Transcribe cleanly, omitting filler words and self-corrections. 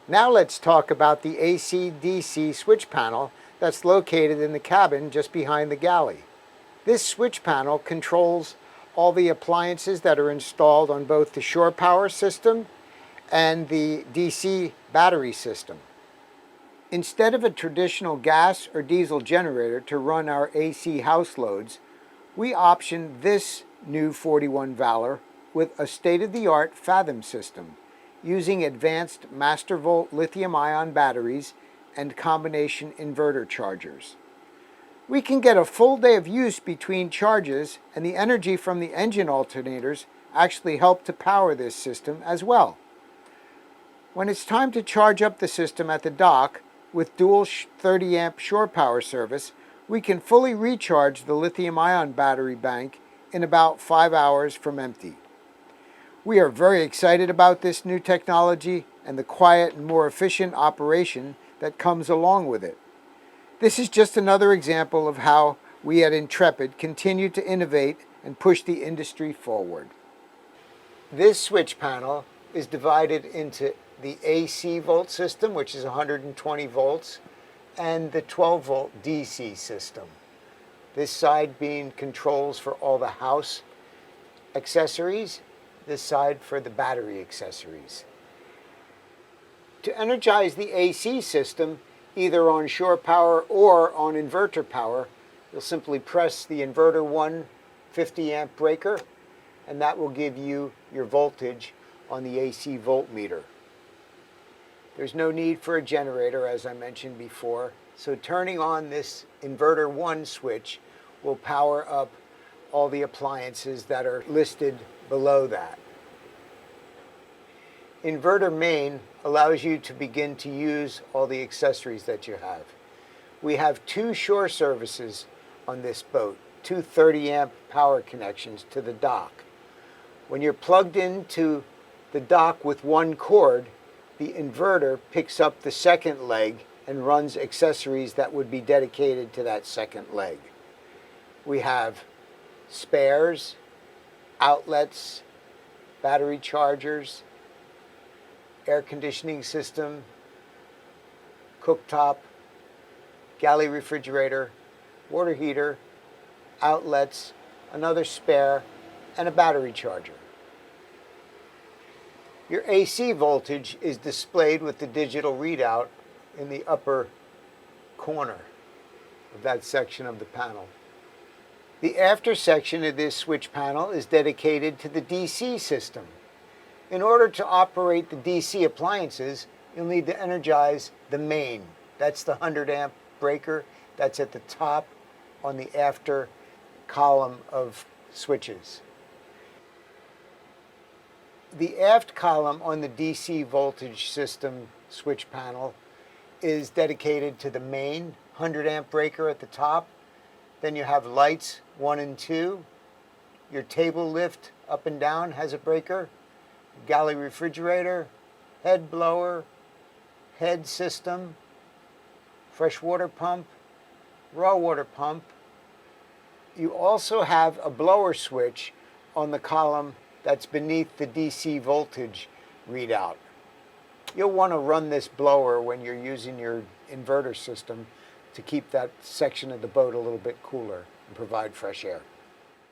Now let's talk about the AC-DC switch panel that's located in the cabin just behind the galley. This switch panel controls all the appliances that are installed on both the shore power system and the DC battery system. Instead of a traditional gas or diesel generator to run our AC house loads, we optioned this new 41 Valor with a state-of-the-art Fathom system using advanced master volt lithium-ion batteries and combination inverter chargers. We can get a full day of use between charges, and the energy from the engine alternators actually help to power this system as well. When it's time to charge up the system at the dock with dual 30 amp shore power service, we can fully recharge the lithium-ion battery bank in about 5 hours from empty. We are very excited about this new technology and the quiet and more efficient operation that comes along with it. This is just another example of how we at Intrepid continue to innovate and push the industry forward. This switch panel is divided into the AC volt system, which is 120 volts, and the 12 volt DC system. This side being controls for all the house accessories, this side for the battery accessories. To energize the AC system, either on shore power or on inverter power, you'll simply press the inverter 1 50 amp breaker, and that will give you your voltage on the AC voltmeter. There's no need for a generator, as I mentioned before, so turning on this inverter 1 switch will power up all the appliances that are listed below that. Inverter main allows you to begin to use all the accessories that you have. We have 2 shore services on this boat, 2 30 amp power connections to the dock. When you're plugged into the dock with 1 cord, the inverter picks up the second leg and runs accessories that would be dedicated to that second leg. We have spares, outlets, battery chargers, air conditioning system, cooktop, galley refrigerator, water heater, outlets, another spare, and a battery charger. Your AC voltage is displayed with the digital readout in the upper corner of that section of the panel. The after section of this switch panel is dedicated to the DC system. In order to operate the DC appliances, you'll need to energize the main. That's the 100 amp breaker that's at the top on the after column of switches. The aft column on the DC voltage system switch panel is dedicated to the main 100 amp breaker at the top. Then you have lights 1 and 2. Your table lift up and down has a breaker. Galley refrigerator, head blower, head system, fresh water pump, raw water pump. You also have a blower switch on the column that's beneath the DC voltage readout. You'll want to run this blower when you're using your inverter system to keep that section of the boat a little bit cooler and provide fresh air.